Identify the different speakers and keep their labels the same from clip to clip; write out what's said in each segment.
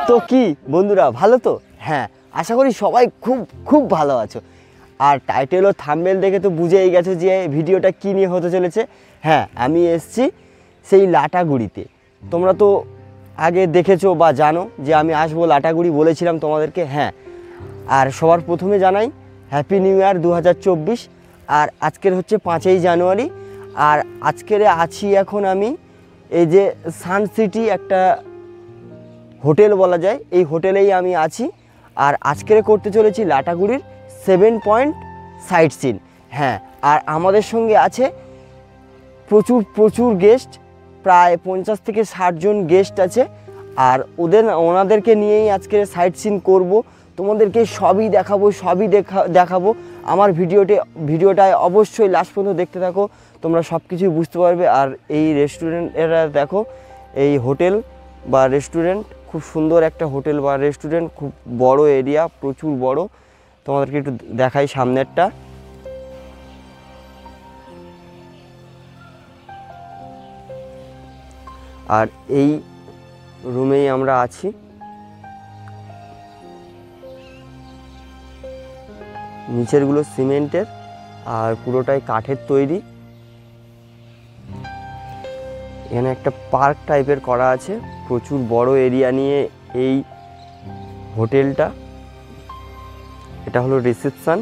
Speaker 1: তো কি বন্ধুরা, ভালো তো? হ্যাঁ, আশা করি সবাই খুব খুব ভালো আছো। আর টাইটেল ও থাম্বনেল দেখে তো বুঝেই গেছো যে ভিডিওটা কী নিয়ে হতে চলেছে। হ্যাঁ, আমি এসেছি সেই লাটাগুড়িতে। তোমরা তো আগে দেখেছো বা জানো যে আমি আসবো লাটাগুড়ি, বলেছিলাম তোমাদেরকে। হ্যাঁ, আর সবার প্রথমে জানাই হ্যাপি নিউ ইয়ার 2024। আর আজকের হচ্ছে 5ই জানুয়ারি। আর আজকের আছি এখন আমি এই যে সান সিটি একটা হোটেল বলা যায়, এই হোটেলেই আমি আছি। আর আজকের করতে চলেছি লাটাগুড়ির 7 পয়েন্ট সাইট সিন। হ্যাঁ, আর আমাদের সঙ্গে আছে প্রচুর প্রচুর গেস্ট, প্রায় 50 থেকে 60 জন গেস্ট আছে। আর ওনাদেরকে নিয়েই আজকে সাইট সিন করব, তোমাদেরকে সবই দেখাবো, সবই দেখাবো। আমার ভিডিওটায় অবশ্যই লাস্ট পর্যন্ত দেখতে থাকো, তোমরা সব কিছুই বুঝতে পারবে। আর এই রেস্টুরেন্টেরা দেখো, এই হোটেল বা রেস্টুরেন্ট খুব সুন্দর একটা হোটেল বা রেস্টুরেন্ট, খুব বড় এরিয়া, প্রচুর বড়। তোমাদেরকে একটু দেখাই সামনেরটা। আর এই রুমেই আমরা আছি। নিচেরগুলো সিমেন্টের আর পুরোটাই কাঠের তৈরি। এখানে একটা পার্ক টাইপের করা আছে, প্রচুর বড় এরিয়া নিয়ে এই হোটেলটা। এটা হলো রিসেপশন,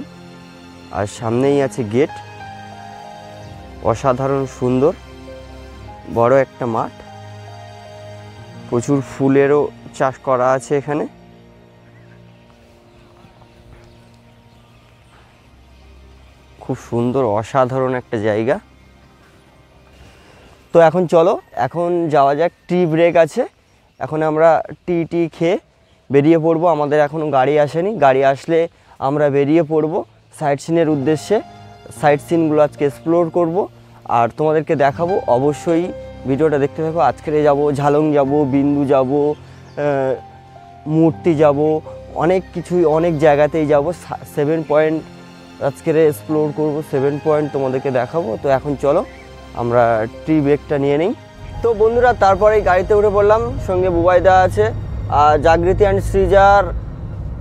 Speaker 1: আর সামনেই আছে গেট। অসাধারণ সুন্দর বড় একটা মাঠ, প্রচুর ফুলেরও চাষ করা আছে এখানে। খুব সুন্দর অসাধারণ একটা জায়গা। তো এখন চলো, এখন যাওয়া যাক। টি ব্রেক আছে, এখন আমরা টি খেয়ে বেরিয়ে পড়বো। আমাদের এখনও গাড়ি আসেনি, গাড়ি আসলে আমরা বেরিয়ে পড়বো সাইট সিনের উদ্দেশ্যে। সাইট সিনগুলো আজকে এক্সপ্লোর করব আর তোমাদেরকে দেখাবো। অবশ্যই ভিডিওটা দেখতে থাকো। আজকে যাব ঝালং, যাব বিন্দু, যাব মূর্তি, যাব অনেক কিছুই, অনেক জায়গাতেই যাব। 7 পয়েন্ট আজকে এক্সপ্লোর করব, 7 পয়েন্ট তোমাদেরকে দেখাবো। তো এখন চলো আমরা টি ব্রেকটা নিয়ে নিই। তো বন্ধুরা, তারপরেই গাড়িতে উঠে পড়লাম, সঙ্গে বুবাইদা আছে আর জাগৃতি অ্যান্ড সৃজার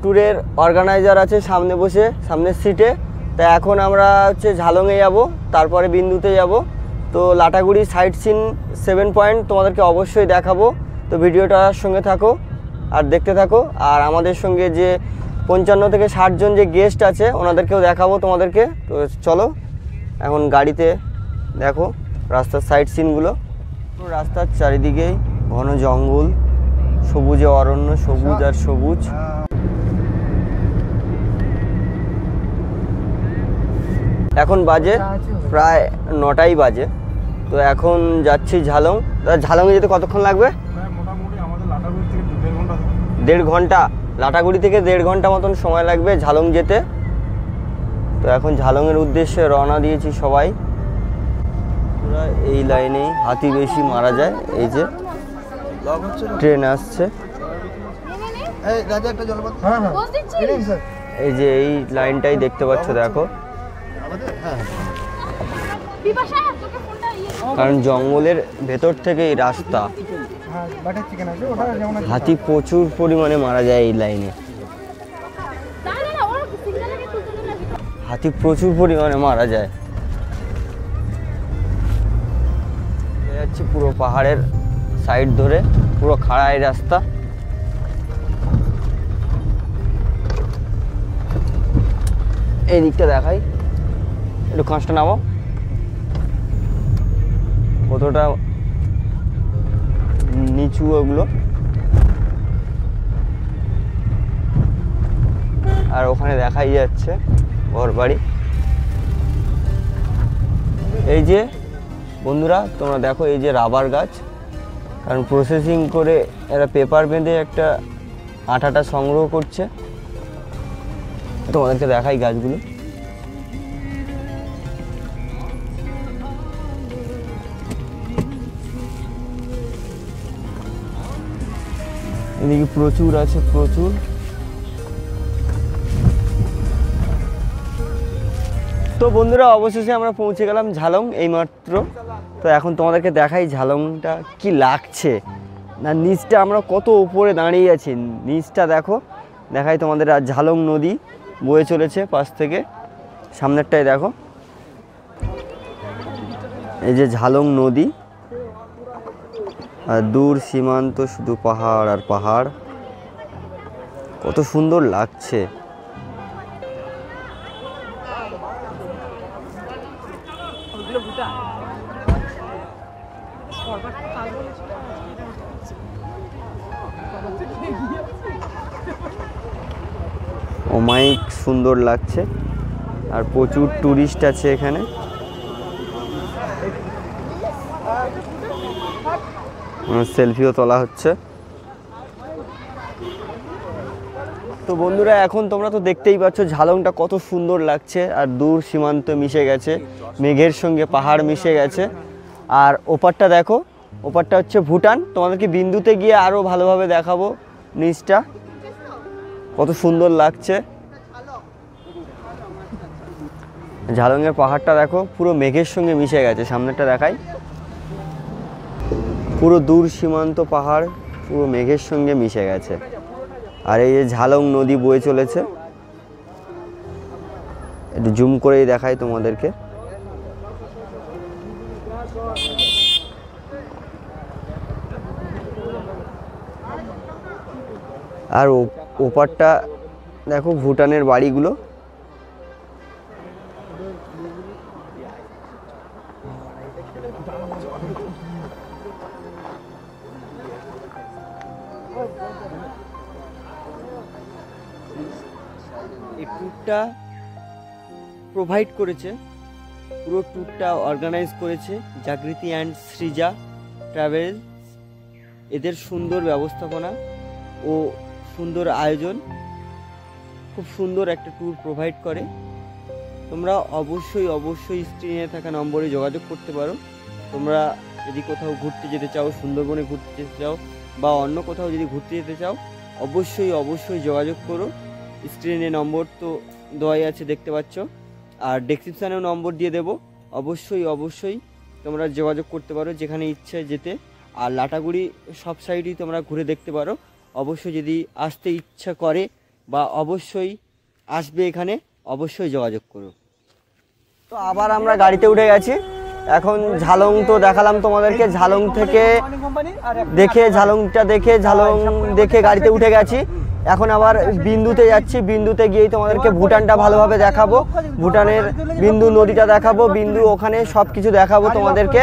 Speaker 1: ট্যুরের অর্গানাইজার আছে সামনে বসে, সামনের সিটে। তা এখন আমরা হচ্ছে ঝালংয়ে যাব, তারপরে বিন্দুতে যাব। তো লাটাগুড়ি সাইট সিন 7 পয়েন্ট তোমাদেরকে অবশ্যই দেখাবো। তো ভিডিওটার সঙ্গে থাকো আর দেখতে থাকো। আর আমাদের সঙ্গে যে 55 থেকে 60 জন যে গেস্ট আছে ওনাদেরকেও দেখাবো তোমাদেরকে। তো চলো এখন গাড়িতে। দেখো রাস্তার সাইট সিনগুলো, রাস্তার চারিদিকেই ঘন জঙ্গল, সবুজে অরণ্য, সবুজ আর সবুজ। এখন বাজে প্রায় 9টাই বাজে। তো এখন যাচ্ছি ঝালং। ঝালংয়ে যেতে কতক্ষণ লাগবে?
Speaker 2: মোটামুটি আমাদের লাটাগুড়ি থেকে 1.5 ঘন্টা।
Speaker 1: 1.5 ঘন্টা? লাটাগুড়ি থেকে 1.5 ঘন্টা মতন সময় লাগবে ঝালং যেতে। তো এখন ঝালংয়ের উদ্দেশ্যে রওনা দিয়েছি সবাই। এই লাইনেই হাতি বেশি মারা যায়। এই যে ট্রেন আসছে, এই যে এই লাইনটাই দেখতে পাচ্ছ, দেখো। কারণ জঙ্গলের ভেতর থেকে এই রাস্তা, হাতি প্রচুর পরিমাণে মারা যায় এই লাইনে। হাতি প্রচুর পরিমাণে মারা যায়। যাচ্ছি পুরো পাহাড়ের সাইড ধরে, পুরো খাড়াই রাস্তা। এই দিকটা দেখাই, একটু কাঁচটা নামো, কতটা নিচু ওগুলো। আর ওখানে দেখাই যাচ্ছে ঘর বাড়ি। এই যে বন্ধুরা তোমরা দেখো, এই যে রাবার গাছ, কারণ প্রসেসিং করে এরা পেপার বেঁধে একটা আঠাটা সংগ্রহ করছে। তোমাদেরকে দেখাই গাছগুলো। এদিকে প্রচুর আছে, প্রচুর। তো বন্ধুরা অবশেষে আমরা পৌঁছে গেলাম ঝালং এইমাত্র। তো এখন তোমাদেরকে দেখাই ঝালংটা কি লাগছে না, নিচটা আমরা কত উপরে দাঁড়িয়ে আছি, নিচটা দেখো, দেখাই তোমাদের। আর ঝালং নদী বয়ে চলেছে পাশ থেকে, সামনেরটাই দেখো, এই যে ঝালং নদী, আর দূর সীমান্ত শুধু পাহাড় আর পাহাড়, কত সুন্দর লাগছে। অমায়িক সুন্দর লাগছে, আর প্রচুর টুরিস্ট আছে এখানে। সেলফিও তোলা হচ্ছে। তো বন্ধুরা এখন তোমরা তো দেখতেই পাচ্ছ ঝালংটা কত সুন্দর লাগছে, আর দূর সীমান্ত মিশে গেছে, মেঘের সঙ্গে পাহাড় মিশে গেছে। আর ওপারটা দেখো, ওপারটা হচ্ছে ভুটান। তোমাদেরকে বিন্দুতে গিয়ে আরও ভালোভাবে দেখাবো নিচটা কত সুন্দর লাগছে। ঝালংয়ের পাহাড়টা দেখো পুরো মেঘের সঙ্গে মিশে গেছে, সামনেটা দেখাই, পুরো দূর সীমান্ত পাহাড় পুরো মেঘের সঙ্গে মিশে গেছে। আর এই যে ঝালং নদী বয়ে চলেছে, একটু জুম করেই দেখাই তোমাদেরকে। আর ওপারটা দেখো ভুটানের বাড়িগুলো। এই ট্যুরটা প্রোভাইড করেছে, পুরো ট্যুরটা অর্গানাইজ করেছে জাগৃতি অ্যান্ড সৃজা ট্রাভেলস। এদের সুন্দর ব্যবস্থাপনা ও সুন্দর আয়োজন, খুব সুন্দর একটা ট্যুর প্রোভাইড করে। তোমরা অবশ্যই স্ক্রিনে থাকা নম্বরে যোগাযোগ করতে পারো। তোমরা যদি কোথাও ঘুরতে যেতে চাও, সুন্দরবনে ঘুরতে যেতে চাও, বা অন্য কোথাও যদি ঘুরতে যেতে চাও, অবশ্যই যোগাযোগ করো। স্ক্রিনে নম্বর তো দেওয়াই আছে, দেখতে পাচ্ছ, আর ডেসক্রিপশানেও নম্বর দিয়ে দেবো। অবশ্যই তোমরা যোগাযোগ করতে পারো যেখানে ইচ্ছে যেতে। আর লাটাগুড়ি সব সাইডই তোমরা ঘুরে দেখতে পারো। অবশ্যই যদি আসতে ইচ্ছা করে বা অবশ্যই আসবে এখানে, অবশ্যই যোগাযোগ করো। তো আবার আমরা গাড়িতে উঠে গেছি। এখন ঝালং তো দেখালাম তোমাদেরকে, ঝালং থেকে ঝালংটা দেখে গাড়িতে উঠে গেছি। এখন আবার বিন্দুতে যাচ্ছি, বিন্দুতে গিয়েই তোমাদেরকে ভুটানটা ভালোভাবে দেখাবো, ভুটানের বিন্দু নদীটা দেখাবো, বিন্দু ওখানে সব কিছু দেখাবো তোমাদেরকে।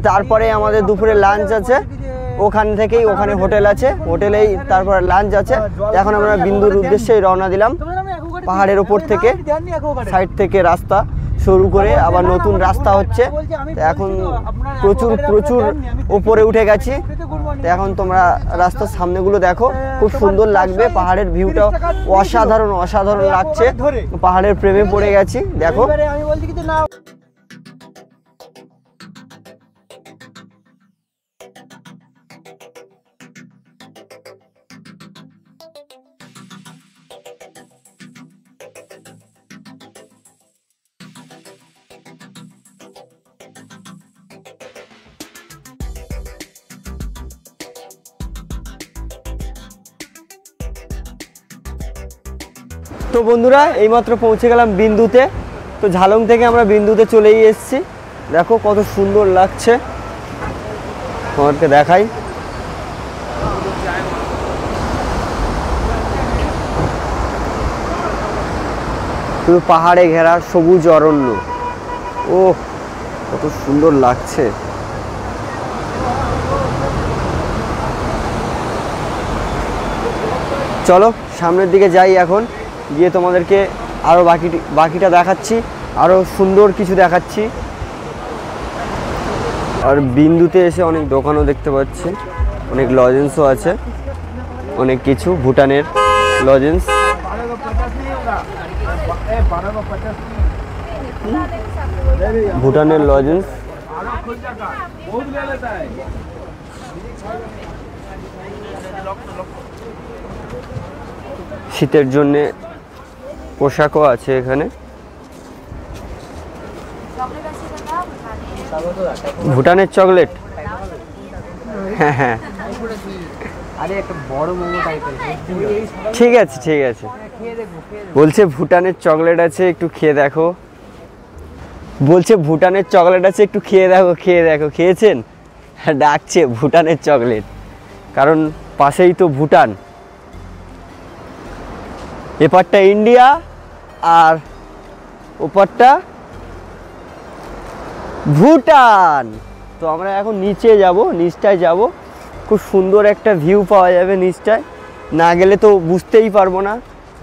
Speaker 1: তারপরে আমাদের দুপুরে লাঞ্চ আছে, ওখান থেকেই ওখানে হোটেল আছে, হোটেলেই তারপরে লাঞ্চ আছে। এখন আমরা বিন্দুর উদ্দেশ্যেই রওনা দিলাম। পাহাড়ের ওপর থেকে সাইড থেকে রাস্তা শুরু করে আবার নতুন রাস্তা হচ্ছে। এখন প্রচুর উপরে উঠে গেছি। এখন তোমরা রাস্তার সামনেগুলো দেখো, খুব সুন্দর লাগবে। পাহাড়ের ভিউটা অসাধারণ লাগছে, পাহাড়ের প্রেমে পড়ে গেছি। দেখো তো বন্ধুরা এইমাত্র পৌঁছে গেলাম বিন্দুতে। তো ঝালং থেকে আমরা বিন্দুতে চলেই এসেছি। দেখো কত সুন্দর লাগছে, তোমাদেরকে দেখাই। শুধু পাহাড়ে ঘেরা সবুজ অরণ্য, ও কত সুন্দর লাগছে। চলো সামনের দিকে যাই, এখন গিয়ে তোমাদেরকে আরও বাকিটা দেখাচ্ছি, আরও সুন্দর কিছু দেখাচ্ছি। আর বিন্দুতে এসে অনেক দোকানও দেখতে পাচ্ছি, অনেক লজেন্সও আছে, অনেক কিছু ভুটানের লজেন্স। ভুটানের লজেন্স শীতের জন্যে পোশাকও আছে এখানে। ভুটানের চকলেট, হ্যাঁ হ্যাঁ ঠিক আছে ঠিক আছে। বলছে ভুটানের চকলেট আছে, একটু খেয়ে দেখো। বলছে ভুটানের চকলেট আছে, একটু খেয়ে দেখো, খেয়ে দেখো। খেয়েছেন? ডাকছে ভুটানের চকলেট, কারণ পাশেই তো ভুটান। এপারটা ইন্ডিয়া আর ওপারটা ভুটান। তো আমরা এখন নিচে যাব, নিচটায় যাব। খুব সুন্দর একটা ভিউ পাওয়া যাবে নিচটায়। না গেলে তো বুঝতেই পারবো না,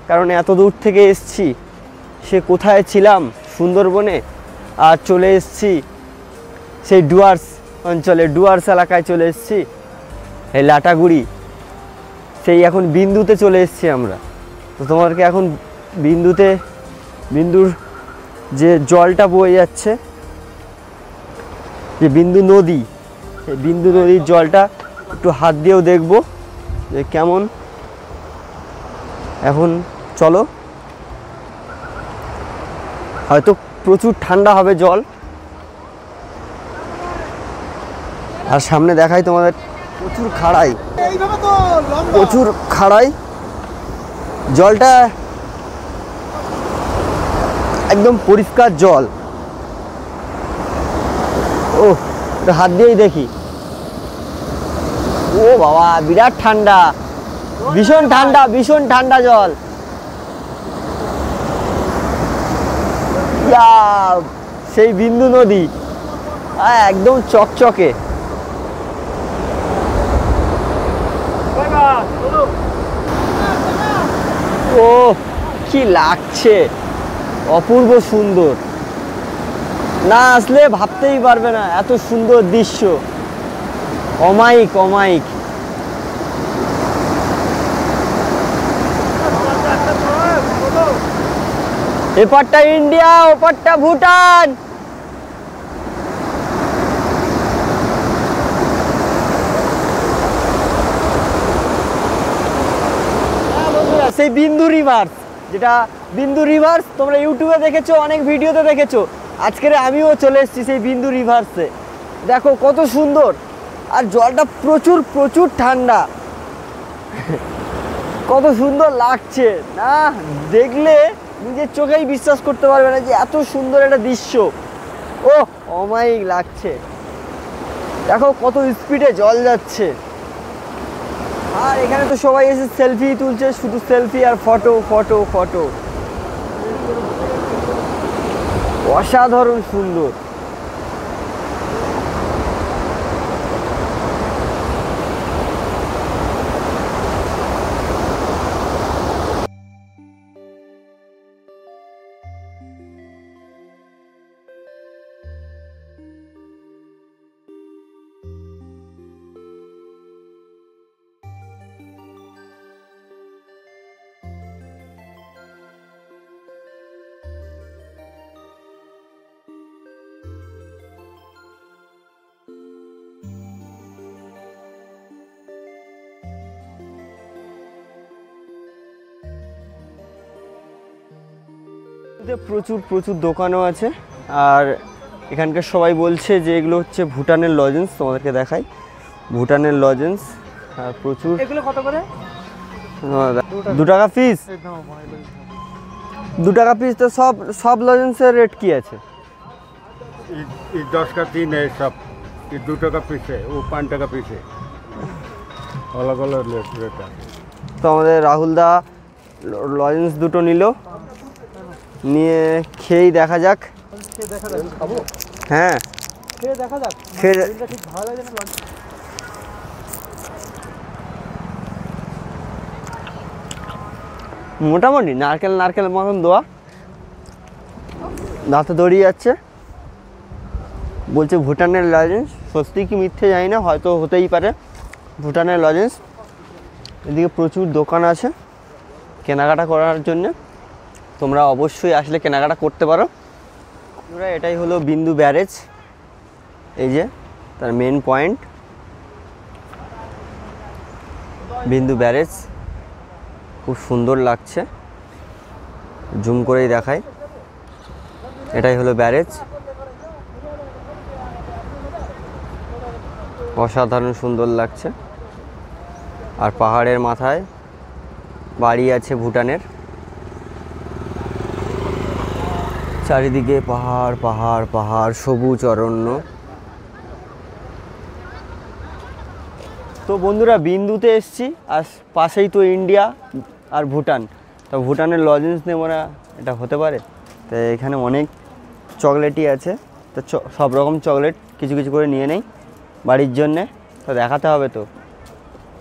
Speaker 1: কারণ এত দূর থেকে এসছি। সে কোথায় ছিলাম, সুন্দরবনে, আর চলে এসছি সেই ডুয়ার্স অঞ্চলে, ডুয়ার্স এলাকায় চলে এসছি, এই লাটাগুড়ি। সেই এখন বিন্দুতে চলে এসছি আমরা। তো তোমাদেরকে এখন বিন্দুর যে জলটা বয়ে যাচ্ছে, যে বিন্দু নদী, এই বিন্দু নদীর জলটা একটু হাত দিয়েও দেখবো যে কেমন। এখন চলো, হয়তো প্রচুর ঠান্ডা হবে জল। আর সামনে দেখাই তোমাদের প্রচুর খাড়াই, প্রচুর খাড়াই। জলটা একদম পরিষ্কার জল। ও হাত দিয়েই দেখি। ও বাবা, বিরাট ঠান্ডা, ভীষণ ঠান্ডা, ভীষণ ঠান্ডা জল। সেই বিন্দু নদী একদম চকচকে। ও কি লাগছে, অপূর্ব সুন্দর। না আসলে ভাবতেই পারবে না এত সুন্দর দৃশ্য, অমায়িক অমায়িক। এপারটা ইন্ডিয়া, ওপারটা ভুটান। সেই বিন্দু রিভার্স, যেটা বিন্দু রিভার্স তোমরা ইউটিউবে দেখেছো, অনেক ভিডিওতে দেখেছো। আজকের আমিও চলে এসেছি সেই বিন্দু রিভার্সে। দেখো কত সুন্দর, আর জলটা প্রচুর প্রচুর ঠান্ডা। কত সুন্দর লাগছে না, দেখলে নিজের চোখেই বিশ্বাস করতে পারবে না যে এত সুন্দর একটা দৃশ্য। ও অমায়িক লাগছে। দেখো কত স্পিডে জল যাচ্ছে। আর এখানে তো সবাই এসে সেলফি তুলছে, শুধু সেলফি আর ফটো ফটো ফটো। অসাধারণ সুন্দর। প্রচুর প্রচুর দোকানও আছে। আর এখানকার সবাই বলছে যে এগুলো হচ্ছে ভুটানের লজেন্স। তোমাদেরকে দেখাই ভুটানের লজেন্স। আর প্রচুর।
Speaker 2: এগুলো কত করে?
Speaker 1: 2 টাকা পিস। 2 টাকা পিস। তো সব লজেন্সের রেট কি আছে?
Speaker 3: 10 का 3 है सब, ये 2 टका पीस है, वो 5 टका पीस है, अलग अलग रेट है।
Speaker 1: তো আমাদের রাহুলদা লজেন্স দুটো নিল, নিয়ে খেয়েই দেখা যাক। হ্যাঁ খেয়ে দেখা যাক। মোটামুটি নারকেল নারকেল মতন দেওয়া, দাঁতে দড়িয়ে যাচ্ছে। বলছে ভুটানের লজেন্স, সত্যি কি মিথ্যে জানি না, হয়তো হতেই পারে ভুটানের লজেন্স। এদিকে প্রচুর দোকান আছে কেনাকাটা করার জন্য। তোমরা অবশ্যই আসলে কেনাকাটা করতে পারো। এটাই হলো বিন্দু ব্যারেজ, এই যে তার মেন পয়েন্ট বিন্দু ব্যারেজ। খুব সুন্দর লাগছে, জুম করেই দেখাই। এটাই হলো ব্যারেজ। অসাধারণ সুন্দর লাগছে। আর পাহাড়ের মাথায় বাড়ি আছে ভুটানের। চারিদিকে পাহাড় পাহাড় পাহাড়, সবুজ অরণ্য। তো বন্ধুরা বিন্দুতে এসছি, আর পাশেই তো ইন্ডিয়া আর ভুটান। তো ভুটানের লজেন্স নেবো না, এটা হতে পারে? তো এখানে অনেক চকলেটই আছে, তো সব রকম চকলেট কিছু কিছু করে নিয়ে নেই বাড়ির জন্যে। তো দেখাতে হবে তো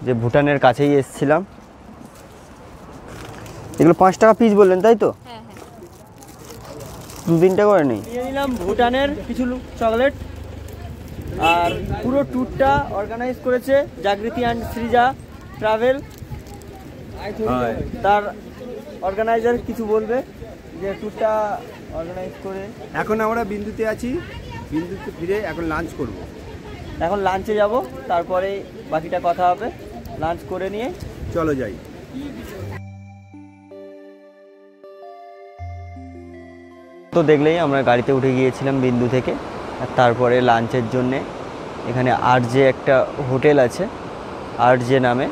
Speaker 1: যে ভুটানের কাছেই এসছিলাম। এগুলো 5 টাকা পিস বললেন, তাই তো?
Speaker 4: হ্যাঁ হ্যাঁ।
Speaker 1: 2-3টা করে নেই। নিয়ে নিলাম ভুটানের কিছু চকলেট। আর পুরো ট্যুরটা অর্গানাইজ করেছে জাগৃতি অ্যান্ড সৃজা ট্রাভেল। তার অর্গানাইজার কিছু বলবে যে ট্যুরটা অর্গানাইজ করে।
Speaker 5: এখন আমরা বিন্দুতে আছি, বিন্দুতে ফিরে এখন লাঞ্চ করব।
Speaker 1: এখন লাঞ্চে যাব, তারপরে বাকিটা কথা হবে। লাঞ্চ করে নিয়ে
Speaker 5: চলো যাই।
Speaker 1: তো দেখলেই আমরা গাড়িতে উঠে গিয়েছিলাম বিন্দু থেকে। আর তারপরে লাঞ্চের জন্যে এখানে আরজে একটা হোটেল আছে, আরজে নামে,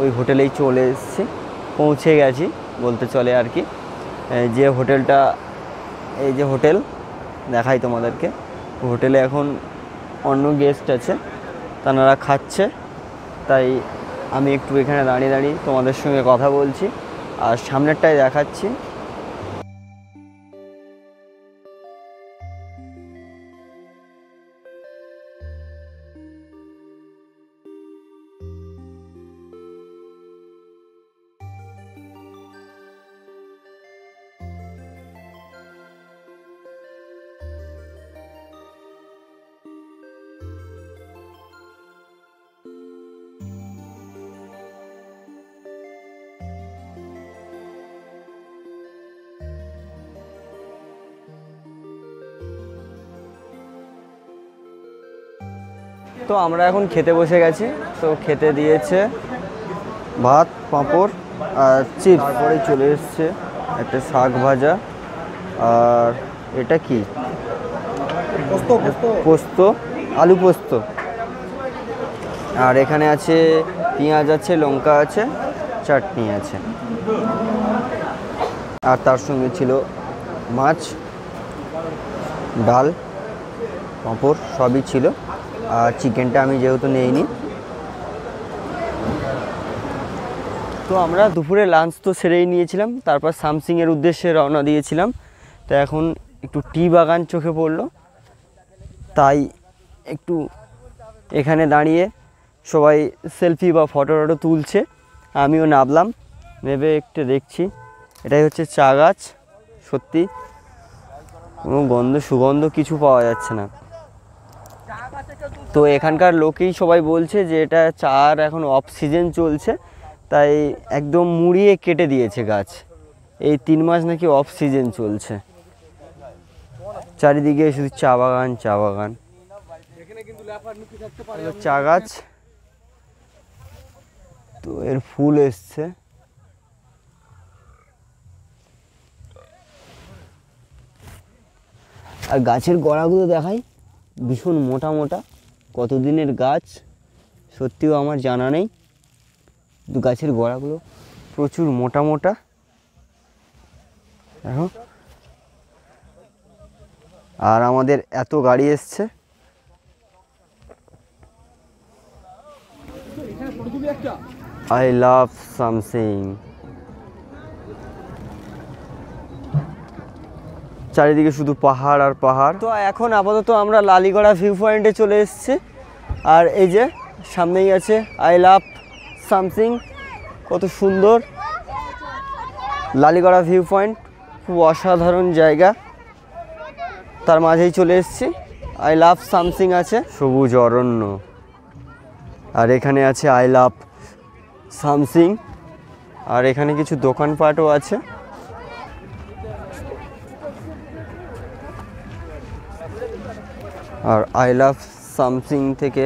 Speaker 1: ওই হোটেলেই চলে এসেছি, পৌঁছে গেছি বলতে চলে আর কি। যে হোটেলটা, এই যে হোটেল দেখাই তোমাদেরকে, হোটেলে এখন অন্য গেস্ট আছে, তারা খাচ্ছে, তাই আমি একটু এখানে দাঁড়িয়ে দাঁড়িয়ে তোমাদের সঙ্গে কথা বলছি আর সামনেরটাই দেখাচ্ছি। তো আমরা এখন খেতে বসে গেছি। তো খেতে দিয়েছে ভাত, পাঁপড় আর চিপস। তারপরে চলে এসছে একটা শাক ভাজা, আর এটা কি পোস্ত, আলু পোস্ত। আর এখানে আছে পেঁয়াজ আছে, লঙ্কা আছে, চাটনি আছে। আর তার সঙ্গে ছিল মাছ, ডাল, পাঁপড় সবই ছিল। আর চিকেনটা আমি যেহেতু নেইনি। তো আমরা দুপুরে লাঞ্চ তো সেরেই নিয়েছিলাম, তারপর সামসিংয়ের উদ্দেশ্যে রওনা দিয়েছিলাম। তো এখন একটু টি বাগান চোখে পড়লো, তাই একটু এখানে দাঁড়িয়ে সবাই সেলফি বা ফটো টটো তুলছে। আমিও নামলাম, নেবে একটু দেখছি। এটাই হচ্ছে চা গাছ। সত্যি কোনো গন্ধ সুগন্ধ কিছু পাওয়া যাচ্ছে না। তো এখানকার লোকেই সবাই বলছে যে এটা চার এখন অফ সিজন চলছে, তাই একদম মুড়িয়ে কেটে দিয়েছে গাছ। এই 3 মাস নাকি অফ সিজন চলছে, চারিদিকে শুধু চা বাগান চা বাগান। চা গাছ, তো এর ফুল এসছে। আর গাছের গোড়াগুলো দেখাই, ভীষণ মোটা মোটা। কতদিনের গাছ সত্যিও আমার জানা নেই, কিন্তু গাছের গোড়াগুলো প্রচুর মোটা মোটা। দেখো, আর আমাদের এত গাড়ি এসছে। I love Samsing. চারিদিকে শুধু পাহাড় আর পাহাড়। তো এখন আপাতত আমরা লালিগড়া ভিউ পয়েন্টে চলে এসেছি। আর এই যে সামনেই আছে আই লাভ সামসিং, কত সুন্দর লালিগড়া ভিউ পয়েন্ট, খুব অসাধারণ জায়গা। তার মাঝেই চলে এসেছি, আই লাভ সামসিং আছে, সবুজ অরণ্য। আর এখানে আছে আই লাভ সামসিং। আর এখানে কিছু দোকানপাটও আছে। আর আই লাভ সামসিং থেকে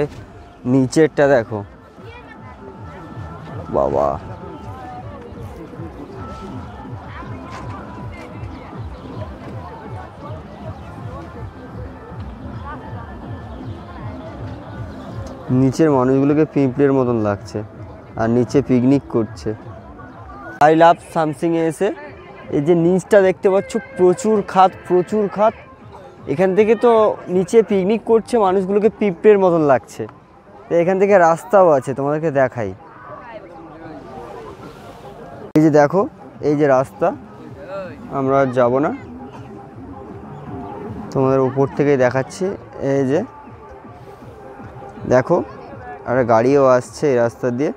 Speaker 1: নিচেরটা দেখো, বাবা নিচের মানুষগুলোকে পিঁপড়ের মতন লাগছে আর নিচে পিকনিক করছে। আই লাভ সামসিংয়ে এসে এই যে নিচটা দেখতে পাচ্ছ প্রচুর খাত। এখান থেকে তো নিচে পিকনিক করছে মানুষগুলোকে পিঁপড়ের মতন লাগছে। তো এখান থেকে রাস্তাও আছে, তোমাদেরকে দেখাই। এই যে দেখো, এই যে রাস্তা, আমরা যাব না, তোমাদের উপর থেকেই দেখাচ্ছি। এই যে দেখো, আর গাড়িও আসছে এই রাস্তা দিয়ে।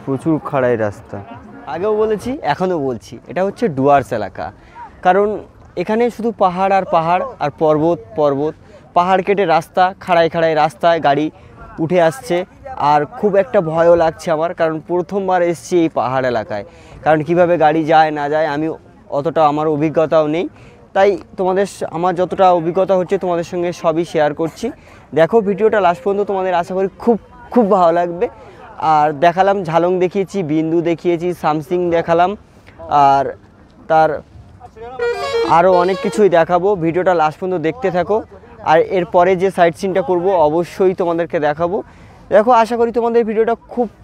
Speaker 1: প্রচুর খাড়াই রাস্তা। আগেও বলেছি, এখনও বলছি, এটা হচ্ছে ডুয়ার্স এলাকা। কারণ এখানে শুধু পাহাড় আর পর্বত। পাহাড় কেটে রাস্তা, খাড়াই রাস্তায় গাড়ি উঠে আসছে। আর খুব একটা ভয়ও লাগছে আমার, কারণ প্রথমবার এসেছি এই পাহাড় এলাকায়। কারণ কিভাবে গাড়ি যায় না যায় আমি অতটা আমার অভিজ্ঞতাও নেই, তাই আমার যতটা অভিজ্ঞতা হচ্ছে তোমাদের সঙ্গে সবই শেয়ার করছি। দেখো ভিডিওটা লাস্ট পর্যন্ত, তোমাদের আশা করি খুব ভালো লাগবে। আর দেখালাম, ঝালং দেখিয়েছি, বিন্দু দেখিয়েছি, সামসিং দেখালাম, আর তার আরও অনেক কিছুই দেখাবো। ভিডিওটা লাস্ট পর্যন্ত দেখতে থাকো। আর এরপরে যে সাইট সিনটা করবো অবশ্যই তোমাদেরকে দেখাবো। দেখো, আশা করি তোমাদের ভিডিওটা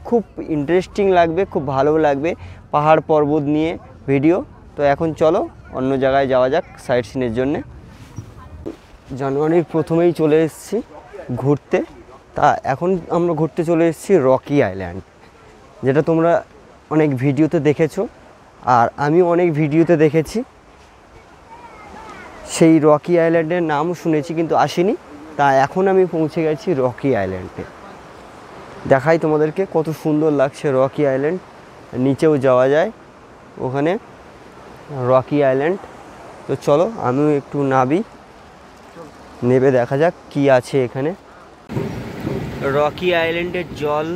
Speaker 1: খুব ইন্টারেস্টিং লাগবে, খুব ভালো লাগবে। পাহাড় পর্বত নিয়ে ভিডিও। তো এখন চলো অন্য জায়গায় যাওয়া যাক সাইট সিনের জন্যে। জানুয়ারির প্রথমেই চলে এসেছি ঘুরতে। তা এখন আমরা ঘুরতে চলে এসেছি রকি আইল্যান্ড, যেটা তোমরা অনেক ভিডিওতে দেখেছো আর আমিও অনেক ভিডিওতে দেখেছি। সেই রকি আইল্যান্ডের নাম শুনেছি কিন্তু আসিনি। তা এখন আমি পৌঁছে গেছি রকি আইল্যান্ডে। দেখাই তোমাদেরকে কত সুন্দর লাগছে রকি আইল্যান্ড। নিচেও যাওয়া যায় ওখানে, রকি আইল্যান্ড। তো চলো আমিও একটু নাবি, নেবে দেখা যাক কি আছে এখানে। রকি আইল্যান্ডের জল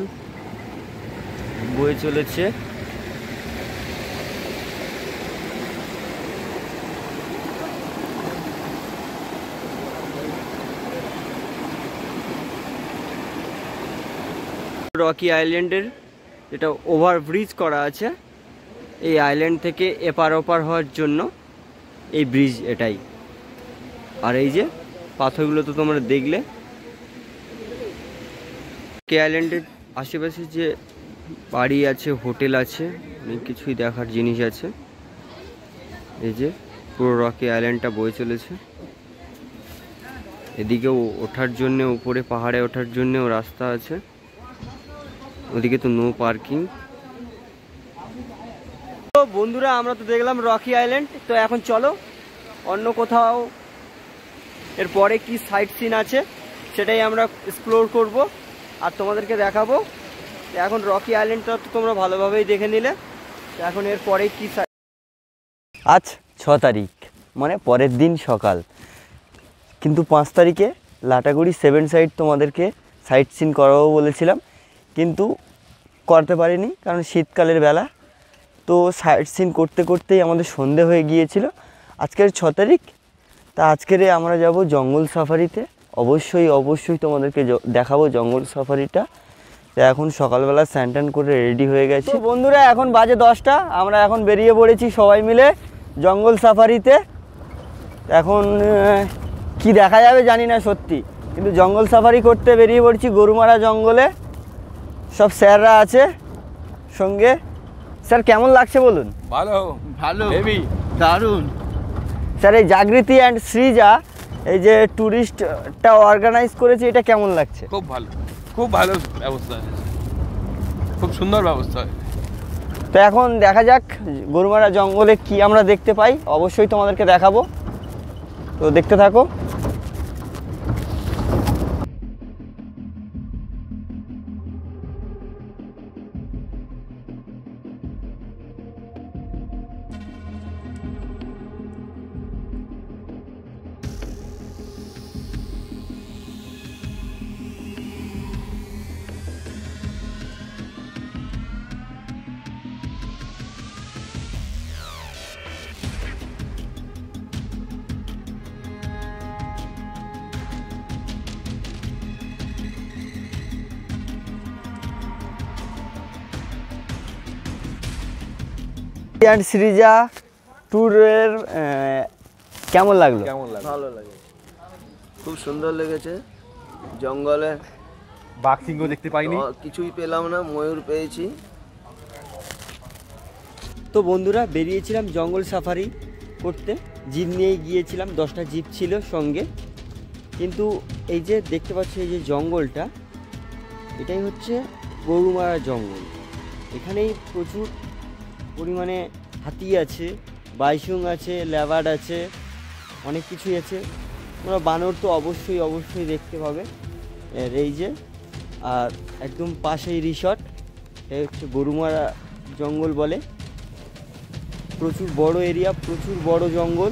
Speaker 1: বয়ে চলেছে। রকি আইল্যান্ডের যেটা ওভারব্রিজ করা আছে, এই আইল্যান্ড থেকে এপার ওপার হওয়ার জন্য এই ব্রিজ এটাই। আর এই যে পাথরগুলো তো তোমরা দেখলে। রকি আইল্যান্ডের আশেপাশে যে বাড়ি আছে, হোটেল আছে, অনেক কিছুই দেখার জিনিস আছে। এই যে পুরো রকি আইল্যান্ডটা বয়ে চলেছে। এদিকেও ওঠার জন্য, উপরে পাহাড়ে ওঠার জন্যও রাস্তা আছে। ওদিকে তো নো পার্কিং। তো বন্ধুরা, আমরা তো দেখলাম রকি আইল্যান্ড। তো এখন চলো অন্য কোথাও এরপরে কি সাইট সিন আছে সেটাই আমরা এক্সপ্লোর করব আর তোমাদেরকে দেখাবো। এখন রকি আইল্যান্ডটা তো তোমরা ভালোভাবেই দেখে নিলে। এখন এরপরে কি আজ 6 তারিখ, মানে পরের দিন সকাল, কিন্তু 5 তারিখে লাটাগুড়ি 7 সাইড তোমাদেরকে সাইট সিন করাবো বলেছিলাম, কিন্তু করতে পারিনি কারণ শীতকালের বেলা। তো সাইট সিন করতে করতেই আমাদের সন্ধে হয়ে গিয়েছিল। আজকের 6 তারিখ। তা আজকের আমরা যাব জঙ্গল সাফারিতে। অবশ্যই তোমাদেরকে দেখাবো জঙ্গল সাফারিটা। তো এখন সকালবেলা স্নান টান করে রেডি হয়ে গেছি। তো বন্ধুরা, এখন বাজে 10টা, আমরা এখন বেরিয়ে পড়েছি সবাই মিলে জঙ্গল সাফারিতে। এখন কি দেখা যাবে জানি না সত্যি, কিন্তু জঙ্গল সাফারি করতে বেরিয়ে পড়েছি গরুমারা জঙ্গলে। সব স্যাররা আছে সঙ্গে। স্যার কেমন লাগছে বলুন?
Speaker 5: ভালো হেভি দারুণ।
Speaker 1: স্যার এই জাগৃতি অ্যান্ড সৃজা এই যে ট্যুরিস্টটা অর্গানাইজ করেছে, এটা কেমন লাগছে?
Speaker 2: খুব ভালো ব্যবস্থা, খুব সুন্দর ব্যবস্থা।
Speaker 1: তো এখন দেখা যাক গরুমারা জঙ্গলে কি আমরা দেখতে পাই, অবশ্যই তোমাদেরকে দেখাবো। তো দেখতে থাকো। অ্যান্ড সৃজা ট্যুরের কেমন লাগলো?
Speaker 5: ভালো লাগে।
Speaker 4: খুব সুন্দর লেগেছে। জঙ্গলে
Speaker 6: বাঘ সিংহ দেখতে পাইনি।
Speaker 4: কিছুই পেলাম না, ময়ূর পেয়েছি।
Speaker 1: তো বন্ধুরা বেরিয়েছিলাম জঙ্গল সাফারি করতে, জিপ নিয়ে গিয়েছিলাম, 10টা জিপ ছিল সঙ্গে। কিন্তু এই যে দেখতে পাচ্ছ এই যে জঙ্গলটা, এটাই হচ্ছে গরুমারা জঙ্গল। এখানেই প্রচুর পরিমাণে হাতি আছে, বাইসুং আছে, লেভার্ড আছে, অনেক কিছুই আছে। তোমরা বানর তো অবশ্যই অবশ্যই দেখতে পাবে। এই যে আর একদম পাশেই রিসর্ট, এই হচ্ছে গরুমারা জঙ্গল বলে। প্রচুর বড় এরিয়া, প্রচুর বড় জঙ্গল।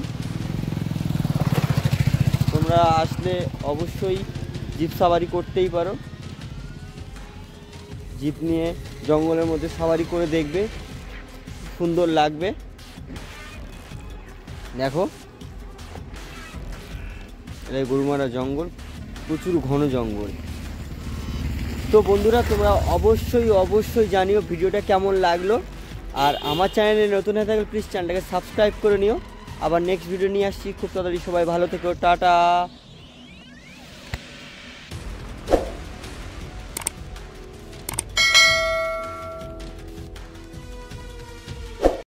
Speaker 1: তোমরা আসলে অবশ্যই জিপ সাফারি করতেই পারো। জিপ নিয়ে জঙ্গলের মধ্যে সাফারি করে দেখবে, সুন্দর লাগবে। দেখো এটা গরুমারা জঙ্গল, প্রচুর ঘন জঙ্গল। তো বন্ধুরা তোমরা অবশ্যই অবশ্যই জানিও ভিডিওটা কেমন লাগলো। আর আমার চ্যানেলে নতুন হয়ে থাকলে প্লিজ চ্যানেলটাকে সাবস্ক্রাইব করে নিও। আবার নেক্সট ভিডিও নিয়ে আসছি খুব তাড়াতাড়ি। সবাই ভালো থেকো, টাটা।